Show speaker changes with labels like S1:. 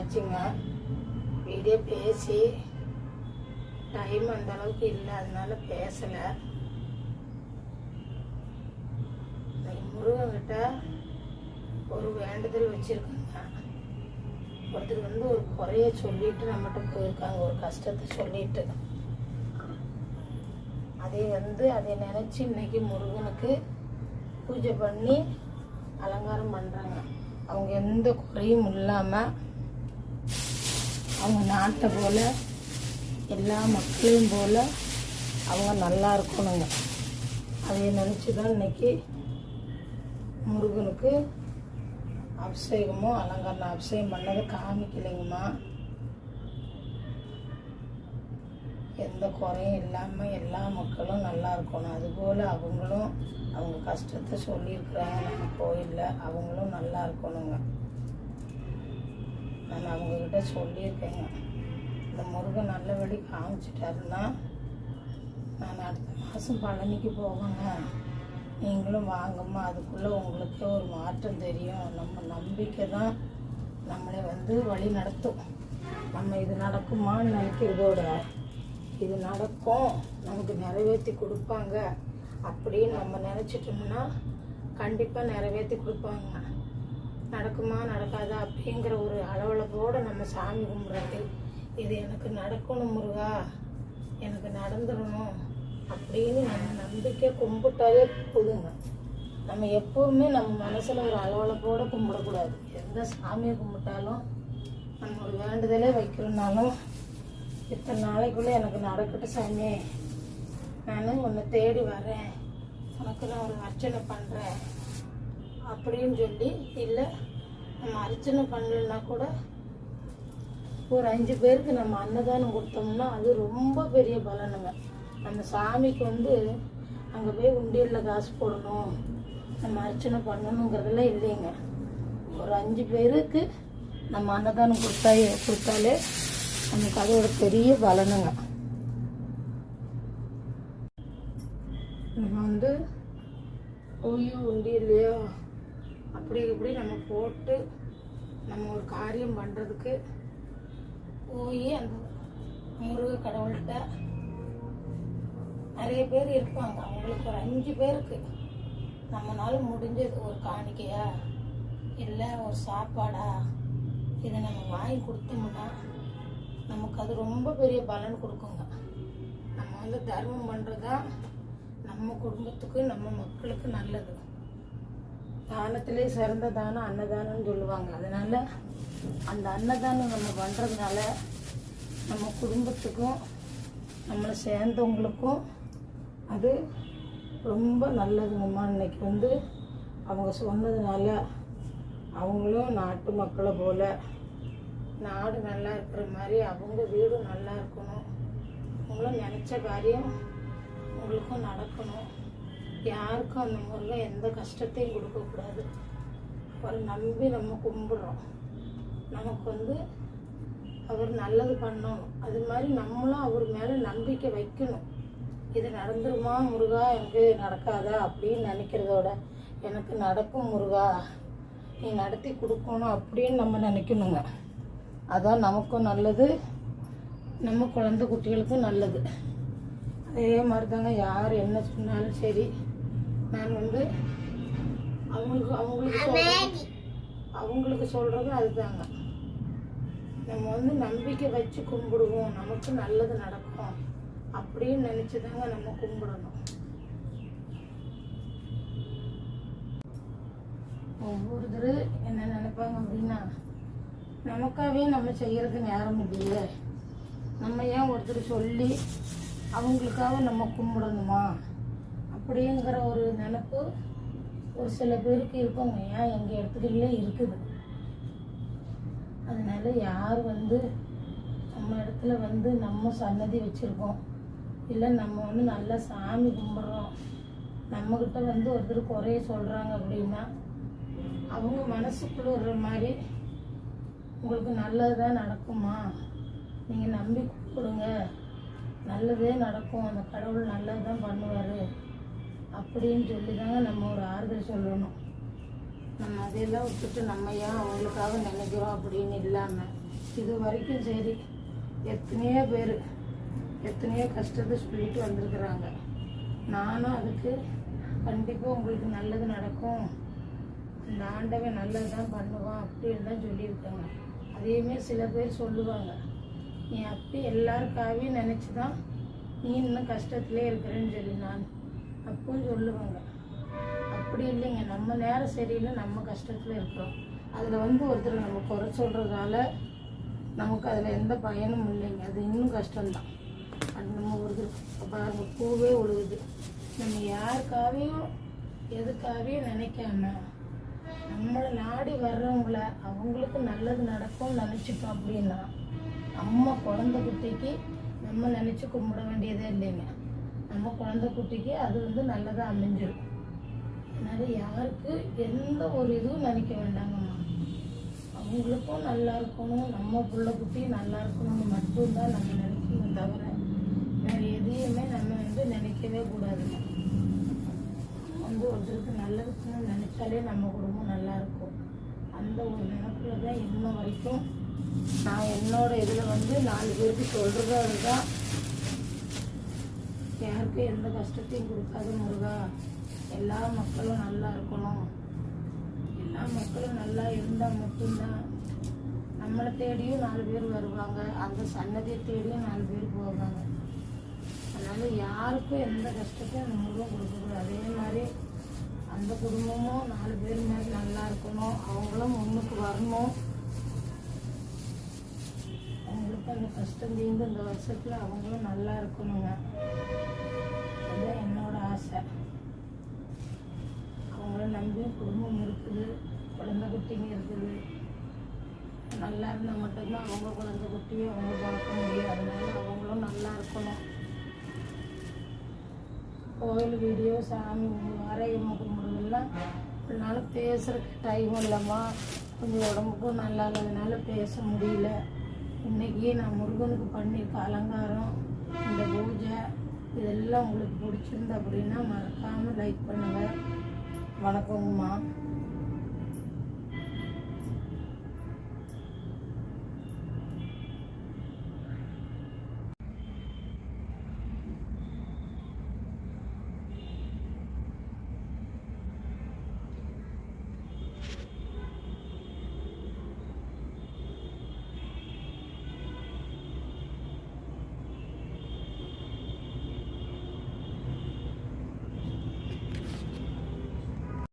S1: ஆச்சுங்க. வீடியோ பேசி டைம் அந்த அளவுக்கு இல்லை, அதனால பேசலை. முருகன்கிட்ட ஒரு வேண்டுதல் வச்சுருக்காங்க. ஒருத்தர் வந்து ஒரு குறைய சொல்லிட்டு நம்மகிட்ட போயிருக்காங்க, ஒரு கஷ்டத்தை சொல்லிட்டு. அதை நினச்சி இன்னைக்கு முருகனுக்கு பூஜை பண்ணி அலங்காரம் பண்ணுறாங்க. அவங்க எந்த குறையும் இல்லாமல் அவங்க நாட்டை போல் எல்லா மக்களையும் போல் அவங்க நல்லா இருக்கணுங்க. அதை நினச்சி தான் இன்னைக்கு முருகனுக்கு அபிஷேகமும் அலங்காரம் அபிஷேகம் பண்ணதை காமிக்கலைங்கம்மா. எந்த குறையும் இல்லாமல் எல்லா மக்களும் நல்லா இருக்கணும். அதுபோல் அவங்களும் அவங்க கஷ்டத்தை சொல்லியிருக்கிறாங்க நம்ம கோயிலில், அவங்களும் நல்லா இருக்கணுங்க. நான் அவங்கக்கிட்ட சொல்லியிருக்கேங்க, இந்த முருகன் நல்லபடி காமிச்சிட்டாருன்னா நான் அடுத்த மாதம் பழனிக்கு போவேங்க, நீங்களும் வாங்கம்மா. அதுக்குள்ளே உங்களுக்கு ஒரு மாற்றம் தெரியும். நம்ம நம்பிக்கை தான் நம்மளை வந்து வழி நடத்தும். நம்ம இது நடக்குமான்னு நினைக்கிறதோட இது நடக்கும், நமக்கு நிறைவேற்றி கொடுப்பாங்க அப்படின்னு நம்ம நினச்சிட்டோம்னா கண்டிப்பாக நிறைவேற்றி கொடுப்பாங்க. நடக்குமா நடக்காதா அப்படிங்கிற ஒரு அளவளவோடு நம்ம சாமி கும்பிட்றது, இது எனக்கு நடக்கணும் முருகா, எனக்கு நடந்துடணும் அப்படின்னு நம்ம நம்பிக்கை கும்பிட்டாலே போதுங்க. நம்ம எப்போவுமே நம்ம மனசில் ஒரு அளவளப்போடு கும்பிடக்கூடாது. எந்த சாமியை கும்பிட்டாலும் நம்ம ஒரு வேண்டுதலே வைக்கிறோம்னாலும், இத்தனை நாளைக்குள்ளே எனக்கு நடக்கட்டும் சாமி, நான் உன்னை தேடி வரேன், உனக்கு நான் ஒரு அர்ச்சனை பண்ணுறேன் அப்படின்னு சொல்லி, இல்லை நம்ம அர்ச்சனை பண்ணலன்னா கூட ஒரு 5 பேருக்கு நம்ம அன்னதானம் கொடுத்தோம்னா அது ரொம்ப பெரிய பலனுங்க. நம்ம சாமிக்கு வந்து அங்கே போய் உண்டியலில் காசு போடணும், நம்ம அர்ச்சனை பண்ணணுங்கிறதெல்லாம் இல்லைங்க. ஒரு 5 பேருக்கு நம்ம அன்னதானம் கொடுத்தாலே நமக்கு அதோட பெரிய பலனுங்க. நம்ம வந்து போய் உண்டியல்லையோ அப்படி இப்படி நம்ம போட்டு நம்ம ஒரு காரியம் பண்ணுறதுக்கு போய் அந்த முருக கடவுள்கிட்ட நிறைய பேர் இருப்பாங்க. அவங்களுக்கு ஒரு 5 பேருக்கு நம்மளால முடிஞ்சது ஒரு காணிக்கையா இல்லை ஒரு சாப்பாடா இதை நம்ம வாங்கி கொடுத்தோம்னா நமக்கு அது ரொம்ப பெரிய பலன் கொடுக்குங்க. நம்ம வந்து தர்மம் பண்ணுறதுதான் நம்ம குடும்பத்துக்கு நம்ம மக்களுக்கு நல்லது. தானத்திலே சிறந்த தானம் அன்னதானம்னு சொல்லுவாங்க. அதனால அந்த அன்னதானம் நம்ம பண்ணுறதுனால நம்ம குடும்பத்துக்கும் நம்மளை சேர்ந்தவங்களுக்கும் அது ரொம்ப நல்லதுங்கம்மா. இன்னைக்கு வந்து அவங்க சொன்னதுனால அவங்களும் நாட்டு மக்களை போல் நாடு நல்லா இருக்கிற மாதிரி அவங்க வீடும் நல்லா இருக்கணும், அவங்களும் நினச்ச காரியம் அவங்களுக்கும் நடக்கணும். யாருக்கும் அந்த முறையில் எந்த கஷ்டத்தையும் கொடுக்கக்கூடாது. அவரை நம்பி நம்ம கும்பிடுறோம், நமக்கு வந்து அவர் நல்லது பண்ணணும். அது மாதிரி நம்மளும் அவர் மேலே நம்பிக்கை வைக்கணும். இது நடந்துருமா முருகா, எனக்கு நடக்காதா அப்படின்னு நினைக்கிறதோட எனக்கு நடக்கும் முருகா, நீ நடத்தி கொடுக்கணும் அப்படின்னு நம்ம நினைக்கணுங்க. அதான் நமக்கும் நல்லது, நம்ம குழந்தை குட்டிகளுக்கும் நல்லது. அதே மாதிரி தாங்க யார் என்ன சொன்னாலும் சரி, நான் வந்து அவங்களுக்கு சொல்கிறது அதுதாங்க. நம்ம வந்து நம்பிக்கை வச்சு கும்பிடுவோம், நமக்கு நல்லது நடக்கும் அப்படின்னு நினச்சி தாங்க நம்ம கும்பிடணும். ஒவ்வொருத்தர் என்ன நினைப்பாங்க அப்படின்னா, நமக்காகவே நம்ம செய்கிறதுக்கு நேரம் இல்லையே, நம்ம ஏன் ஒருத்தர் சொல்லி அவங்களுக்காக நம்ம கும்பிடணுமா அப்படிங்கிற ஒரு நினைப்பு ஒரு சில பேருக்கு இருப்பாங்க. ஏன் எங்கள் இடத்துக்குள்ளே இருக்குது. அதனால யார் வந்து நம்ம இடத்துல வந்து நம்ம சன்னதி வச்சுருக்கோம், இல்லை நம்ம வந்து நல்லா சாமி கும்பிட்றோம், நம்மக்கிட்ட வந்து ஒருத்தர் குறைய சொல்கிறாங்க அப்படின்னா அவங்க மனசுக்குள்ள வர்ற மாதிரி உங்களுக்கு நல்லது தான் நடக்குமா, நீங்கள் நம்பி கூப்பிடுங்க, நல்லதே நடக்கும், அந்த கடவுள் நல்லது தான் பண்ணுவார் அப்படின்னு சொல்லி தாங்க நம்ம ஒரு ஆறுதல் சொல்லணும். நம்ம அதையெல்லாம் விட்டுட்டு நம்ம ஏன் அவங்களுக்காக நினைக்கிறோம் அப்படின்னு இல்லாமல் இது வரைக்கும் சரி எத்தனையோ பேர் எத்தனையோ கஷ்டத்தை சொல்லிட்டு வந்திருக்கிறாங்க. நானும் அதுக்கு கண்டிப்பாக உங்களுக்கு நல்லது நடக்கும், அந்த ஆண்டவன் நல்லது தான் பண்ணுவான் அப்படின்னு தான் சொல்லியிருக்காங்க. அதேமாரி சில பேர் சொல்லுவாங்க, நீ அப்படி எல்லாருக்காகவே நினச்சி தான் நீ இன்னும் கஷ்டத்துலேயே இருக்கிறேன்னு சொல்லி நான் அப்பவும் சொல்லுவாங்க. அப்படி இல்லைங்க, நம்ம நேரம் சரியில்லை, நம்ம கஷ்டத்தில் இருக்கிறோம். அதில் ஒருத்தர் நம்ம குறை சொல்கிறதால நமக்கு அதில் எந்த பயனும் இல்லைங்க. அது இன்னும் கஷ்டம்தான். அது நம்ம ஒருத்தர் பாருங்க பூவே ஒழுகுது. நம்ம யாருக்காகவும் எதுக்காகவும் நினைக்காம நம்மளை நாடி வர்றவங்கள அவங்களுக்கு நல்லது நடக்கும்னு நினச்சிட்டோம் அப்படின்னா நம்ம குழந்தை குட்டிக்கு நம்ம நினச்சி கும்பிட வேண்டியதே இல்லைங்க. நம்ம குழந்தை குட்டிக்கு அது நல்லதாக அமைஞ்சிடும். அதனால் யாருக்கு எந்த ஒரு இதுவும் நினைக்க வேண்டாங்கம்மா. அவங்களுக்கும் நல்லா இருக்கணும், நம்ம பிள்ளை குட்டி நல்லா இருக்கணும்னு மட்டும்தான் நம்ம நினைக்கணும், தவிர வேறு எதையுமே நம்ம நினைக்கவே கூடாதுங்க. ஒருத்தருக்கு நல்லதுக்குன்னு நினச்சாலே நம்ம குடும்பம் நல்லாயிருக்கும். அந்த ஒரு நினைப்பில் தான் இன்னும் வரைக்கும் நான் என்னோட இதில் 4 பேருக்கு சொல்கிறது அதுதான். யாருக்கும் எந்த கஷ்டத்தையும் கொடுக்காத முருகா, எல்லா மக்களும் நல்லா இருக்கணும், எல்லா மக்களும் நல்லா இருந்தால் மட்டும்தான் நம்மளை தேடியும் 4 பேர் வருவாங்க, அந்த சன்னதியை தேடியும் 4 பேர் போவாங்க. அதனால் யாருக்கும் எந்த கஷ்டத்தையும் அந்த முருகன் கொடுக்கக்கூடாது. அதே மாதிரி அந்த குடும்பமும் 4 பேர் மாதிரி நல்லா இருக்கணும், அவங்களும் முன்னுக்கு வரணும், அவங்களுக்கு அந்த கஷ்டம் தீர்ந்து இந்த வருஷத்தில் அவங்களும் நல்லா இருக்கணுங்க. அதுதான் என்னோட ஆசை. அவங்கள நம்பி குடும்பம் இருக்குது, குழந்தை குட்டிங்க இருக்குது. நல்லா இருந்தால் மட்டும்தான் அவங்க குழந்தை குட்டியும் அவங்க பார்க்க முடியும். அதனால அவங்களும் நல்லா இருக்கணும். கோயில் வீடியோ சாமி வரையும் கும்பிடுறதெல்லாம் அதனால பேசுகிறதுக்கு டைம் இல்லைம்மா, கொஞ்சம் உடம்புக்கும் நல்லா இல்லாதனால பேச முடியல. இன்றைக்கி நான் முருகனுக்கு பண்ணியிருக்க அலங்காரம், இந்த பூஜை இதெல்லாம் உங்களுக்கு பிடிச்சிருந்தா அப்படின்னா மறக்காமல் லைக் பண்ணுங்கள். வணக்கங்கம்மா.